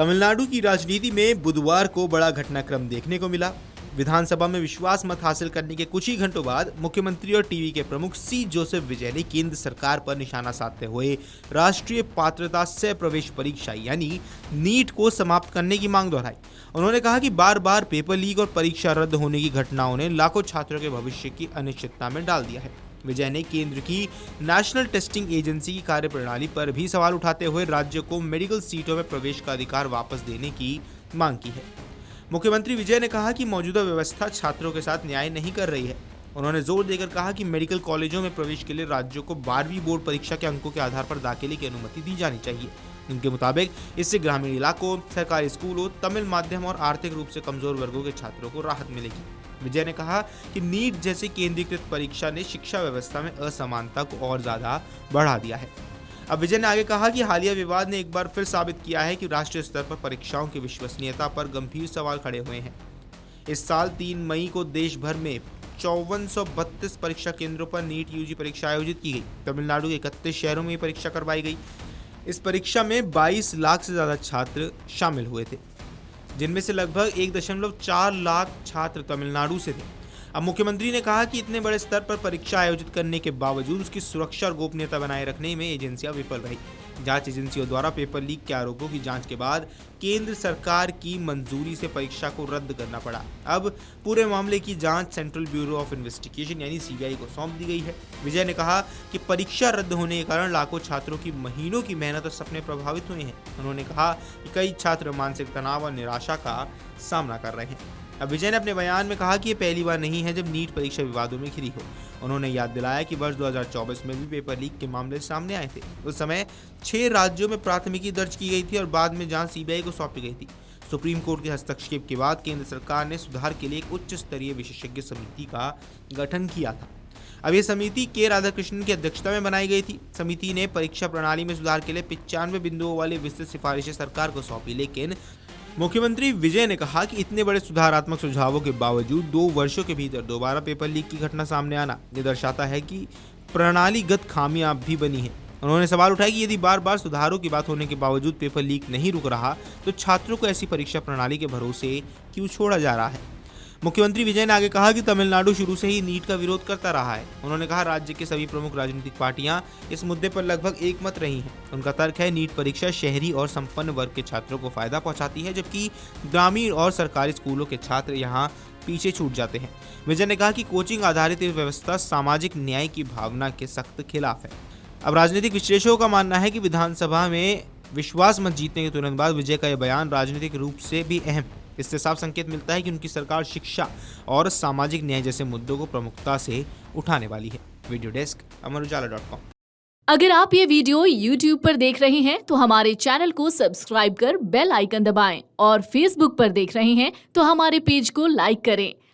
तमिलनाडु की राजनीति में बुधवार को बड़ा घटनाक्रम देखने को मिला। विधानसभा में विश्वास मत हासिल करने के कुछ ही घंटों बाद मुख्यमंत्री और टीवी के प्रमुख सी जोसेफ विजय ने केंद्र सरकार पर निशाना साधते हुए राष्ट्रीय पात्रता सह प्रवेश परीक्षा यानी नीट को समाप्त करने की मांग दोहराई। उन्होंने कहा कि बार बार पेपर लीक और परीक्षा रद्द होने की घटनाओं ने लाखों छात्रों के भविष्य की अनिश्चितता में डाल दिया है। विजय ने केंद्र की नेशनल टेस्टिंग एजेंसी की कार्यप्रणाली पर भी सवाल उठाते हुए राज्य को मेडिकल सीटों में प्रवेश का अधिकार वापस देने की मांग की है। मुख्यमंत्री विजय ने कहा कि मौजूदा व्यवस्था छात्रों के साथ न्याय नहीं कर रही है। उन्होंने जोर देकर कहा कि मेडिकल कॉलेजों में प्रवेश के लिए राज्यों को 12वीं बोर्ड परीक्षा के अंकों के आधार पर दाखिले की अनुमति दी जानी चाहिए। उनके मुताबिक इससे ग्रामीण इलाकों, सरकारी स्कूलों, तमिल माध्यम और आर्थिक रूप से कमजोर वर्गों के छात्रों को राहत मिलेगी। विजय ने कहा कि नीट जैसी केंद्रीकृत परीक्षा ने शिक्षा व्यवस्था में असमानता को और ज्यादा बढ़ा दिया है। अब विजय ने आगे कहा कि हालिया विवाद ने एक बार फिर साबित किया है कि राष्ट्रीय स्तर पर परीक्षाओं की विश्वसनीयता पर गंभीर सवाल खड़े हुए हैं। इस साल 3 मई को देश भर में 5432 परीक्षा केंद्रों पर नीट यूजी परीक्षा आयोजित की गई। तमिलनाडु के 31 शहरों में ये परीक्षा करवाई गई। इस परीक्षा में 22 लाख से ज्यादा छात्र शामिल हुए थे, जिनमें से लगभग 1.4 लाख छात्र तमिलनाडु से थे। अब मुख्यमंत्री ने कहा कि इतने बड़े स्तर पर परीक्षा आयोजित करने के बावजूद उसकी सुरक्षा और गोपनीयता बनाए रखने में एजेंसियां विफल रही। जांच एजेंसियों द्वारा पेपर लीक के आरोपों की जांच के बाद केंद्र सरकार की मंजूरी से परीक्षा को रद्द करना पड़ा। अब पूरे मामले की जांच सेंट्रल ब्यूरो ऑफ इन्वेस्टिगेशन यानी सीबीआई को सौंप दी गई है। विजय ने कहा कि परीक्षा रद्द होने के कारण लाखों छात्रों की महीनों की मेहनत और सपने प्रभावित हुए हैं। उन्होंने कहा कि कई छात्र मानसिक तनाव और निराशा का सामना कर रहे हैं। अब विजय ने अपने बयान में कहा कि ये पहली बार नहीं है जब नीट परीक्षा विवादों में घिरी हो। उन्होंने याद दिलाया कि वर्ष 2024 में भी पेपर लीक के मामले सामने आए थे। उस समय 6 राज्यों में प्राथमिकी दर्ज की गई थी और बाद में जांच सीबीआई को सौंपी गई थी। सुप्रीम कोर्ट के हस्तक्षेप के बाद केंद्र सरकार ने सुधार के लिए एक उच्च स्तरीय विशेषज्ञ समिति का गठन किया था। अब ये समिति के राधाकृष्णन की अध्यक्षता में बनाई गई थी। समिति ने परीक्षा प्रणाली में सुधार के लिए 95 बिंदुओं वाली विस्तृत सिफारिशें सरकार को सौंपी, लेकिन मुख्यमंत्री विजय ने कहा कि इतने बड़े सुधारात्मक सुझावों के बावजूद 2 वर्षों के भीतर दोबारा पेपर लीक की घटना सामने आना ये दर्शाता है कि प्रणालीगत खामियां भी बनी हैं। उन्होंने सवाल उठाया कि यदि बार बार सुधारों की बात होने के बावजूद पेपर लीक नहीं रुक रहा तो छात्रों को ऐसी परीक्षा प्रणाली के भरोसे क्यों छोड़ा जा रहा है। मुख्यमंत्री विजय ने आगे कहा कि तमिलनाडु शुरू से ही नीट का विरोध करता रहा है। उन्होंने कहा राज्य के सभी प्रमुख राजनीतिक पार्टियां इस मुद्दे पर लगभग एकमत रही हैं। उनका तर्क है नीट परीक्षा शहरी और संपन्न वर्ग के छात्रों को फायदा पहुंचाती है, जबकि ग्रामीण और सरकारी स्कूलों के छात्र यहां पीछे छूट जाते हैं। विजय ने कहा कि कोचिंग आधारित व्यवस्था सामाजिक न्याय की भावना के सख्त खिलाफ है। अब राजनीतिक विश्लेषकों का मानना है कि विधानसभा में विश्वास मत जीतने के तुरंत बाद विजय का यह बयान राजनीतिक रूप से भी अहम। इससे साफ संकेत मिलता है कि उनकी सरकार शिक्षा और सामाजिक न्याय जैसे मुद्दों को प्रमुखता से उठाने वाली है। Video desk amarujala.com। अगर आप ये वीडियो YouTube पर देख रहे हैं तो हमारे चैनल को सब्सक्राइब कर बेल आइकन दबाएं और Facebook पर देख रहे हैं तो हमारे पेज को लाइक करें।